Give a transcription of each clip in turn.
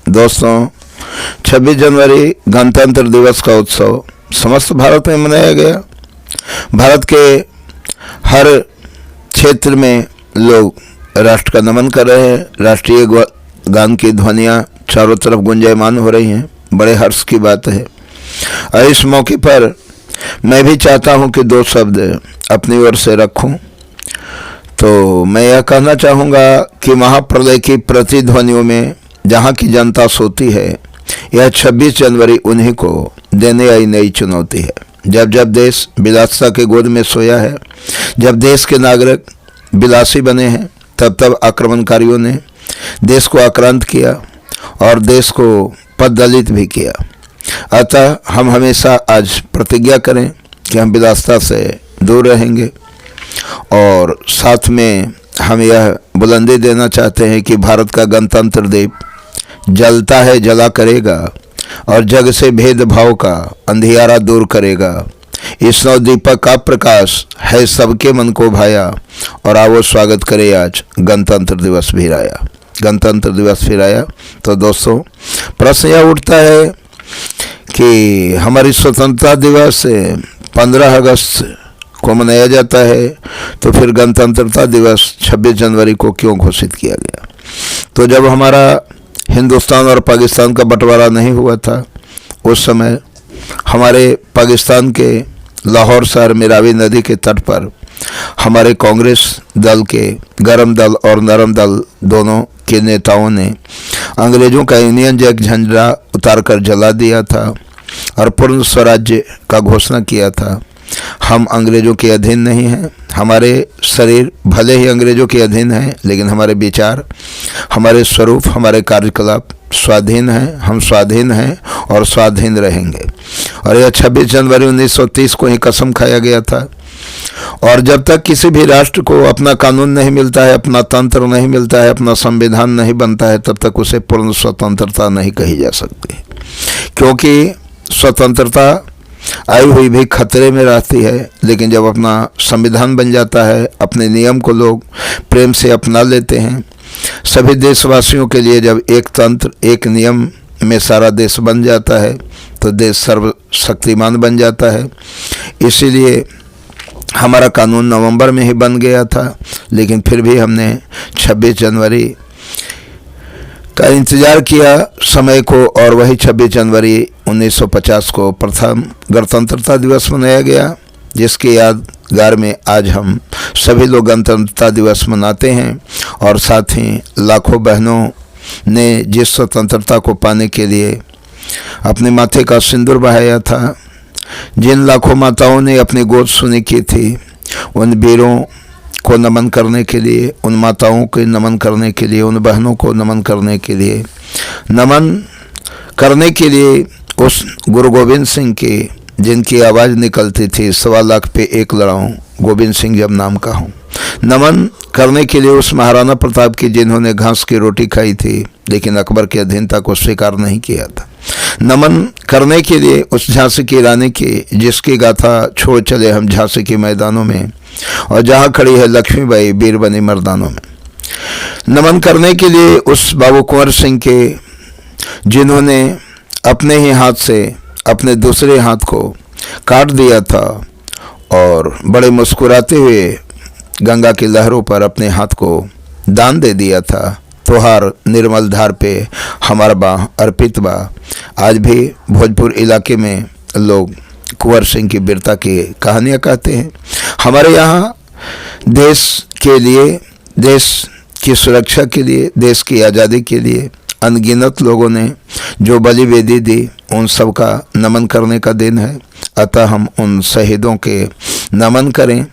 दोस्तों, 26 जनवरी गणतंत्र दिवस का उत्सव समस्त भारत में मनाया गया। भारत के हर क्षेत्र में लोग राष्ट्र का नमन कर रहे हैं। राष्ट्रीय गान की ध्वनियाँ चारों तरफ गुंजायमान हो रही हैं। बड़े हर्ष की बात है। और इस मौके पर मैं भी चाहता हूं कि दो शब्द अपनी ओर से रखूं। तो मैं यह कहना चाहूँगा कि महाप्रलय की प्रतिध्वनियों में जहाँ की जनता सोती है, यह 26 जनवरी उन्हीं को देने आई नई चुनौती है। जब जब देश विलासिता के गोद में सोया है, जब देश के नागरिक विलासी बने हैं, तब तब आक्रमणकारियों ने देश को आक्रांत किया और देश को पददलित भी किया। अतः हम हमेशा आज प्रतिज्ञा करें कि हम विलासिता से दूर रहेंगे और साथ में हम यह बुलंदी देना चाहते हैं कि भारत का गणतंत्र दीप जलता है, जला करेगा और जग से भेदभाव का अंधियारा दूर करेगा। इस नव दीपक का प्रकाश है सबके मन को भाया और आओ स्वागत करे आज गणतंत्र दिवस भी आया। गणतंत्र दिवस फिर आया तो दोस्तों, प्रश्न यह उठता है कि हमारी स्वतंत्रता दिवस 15 अगस्त को मनाया जाता है, तो फिर गणतंत्रता दिवस 26 जनवरी को क्यों घोषित किया गया? तो जब हमारा हिंदुस्तान और पाकिस्तान का बंटवारा नहीं हुआ था, उस समय हमारे पाकिस्तान के लाहौर शहर में रावी नदी के तट पर हमारे कांग्रेस दल के गरम दल और नरम दल दोनों के नेताओं ने अंग्रेज़ों का यूनियन जैक झंडा उतारकर जला दिया था और पूर्ण स्वराज्य का घोषणा किया था। हम अंग्रेज़ों के अधीन नहीं हैं। हमारे शरीर भले ही अंग्रेज़ों के अधीन हैं, लेकिन हमारे विचार, हमारे स्वरूप, हमारे कार्यकलाप स्वाधीन हैं। हम स्वाधीन हैं और स्वाधीन रहेंगे। और यह 26 जनवरी 1930 को ही कसम खाया गया था। और जब तक किसी भी राष्ट्र को अपना कानून नहीं मिलता है, अपना तंत्र नहीं मिलता है, अपना संविधान नहीं बनता है, तब तक उसे पूर्ण स्वतंत्रता नहीं कही जा सकती, क्योंकि स्वतंत्रता आई हुई भी खतरे में रहती है। लेकिन जब अपना संविधान बन जाता है, अपने नियम को लोग प्रेम से अपना लेते हैं, सभी देशवासियों के लिए जब एक तंत्र, एक नियम में सारा देश बन जाता है, तो देश सर्वशक्तिमान बन जाता है। इसीलिए हमारा कानून नवंबर में ही बन गया था, लेकिन फिर भी हमने 26 जनवरी का इंतज़ार किया समय को, और वही 26 जनवरी 1950 को प्रथम गणतंत्रता दिवस मनाया गया, जिसके यादगार में आज हम सभी लोग गणतंत्रता दिवस मनाते हैं। और साथ ही लाखों बहनों ने जिस स्वतंत्रता को पाने के लिए अपने माथे का सिंदूर बहाया था, जिन लाखों माताओं ने अपनी गोद सुनी की थी, उन वीरों को नमन करने के लिए, उन माताओं के नमन करने के लिए, उन बहनों को नमन करने के लिए, नमन करने के लिए उस गुरु गोविंद सिंह के, जिनकी आवाज़ निकलती थी 1.25 लाख पे एक लड़ाऊँ, गोविंद सिंह जब नाम का हूँ, नमन करने के लिए उस महाराणा प्रताप की, जिन्होंने घास की रोटी खाई थी लेकिन अकबर की अधीनता को स्वीकार नहीं किया था, नमन करने के लिए उस झांसी की रानी की, जिसकी गाथा छोड़ चले हम झांसी के मैदानों में, और जहाँ खड़ी है लक्ष्मीबाई वीर बनी मर्दानों में, नमन करने के लिए उस बाबू कुंवर सिंह के, जिन्होंने अपने ही हाथ से अपने दूसरे हाथ को काट दिया था और बड़े मुस्कुराते हुए गंगा की लहरों पर अपने हाथ को दान दे दिया था। तोहार निर्मल धार पे हमारा बाह अर्पित बा। आज भी भोजपुर इलाके में लोग कुंवर सिंह की वीरता की कहानियाँ कहते हैं। हमारे यहाँ देश के लिए, देश की सुरक्षा के लिए, देश की आज़ादी के लिए अनगिनत लोगों ने जो बलि वेदी दी, उन सब का नमन करने का दिन है। अतः हम उन शहीदों के नमन करें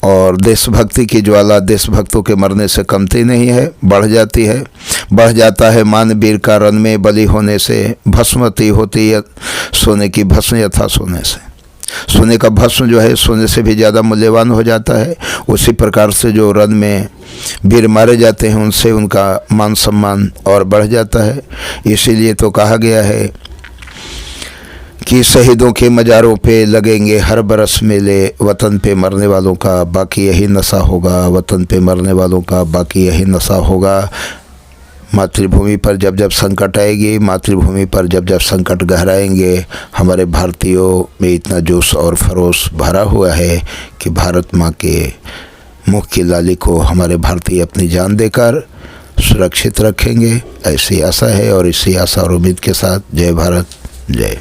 और देशभक्ति की ज्वाला देशभक्तों के मरने से कमती नहीं है, बढ़ जाती है, बढ़ जाता है। मान वीर का रण में बलि होने से भस्मती होती है सोने की भस्म यथा सोने से। सोने का भस्म जो है सोने से भी ज़्यादा मूल्यवान हो जाता है। उसी प्रकार से जो रण में वीर मारे जाते हैं, उनसे उनका मान सम्मान और बढ़ जाता है। इसीलिए तो कहा गया है कि शहीदों के मज़ारों पे लगेंगे हर बरस मेले, वतन पे मरने वालों का बाकी यही नशा होगा, वतन पे मरने वालों का बाकी यही नशा होगा। मातृभूमि पर जब जब संकट आएगी, मातृभूमि पर जब जब संकट गहराएंगे, हमारे भारतीयों में इतना जोश और फरोश भरा हुआ है कि भारत माँ के मुख की लाली को हमारे भारतीय अपनी जान देकर सुरक्षित रखेंगे, ऐसी आशा है। और इसी आशा और उम्मीद के साथ जय भारत, जय।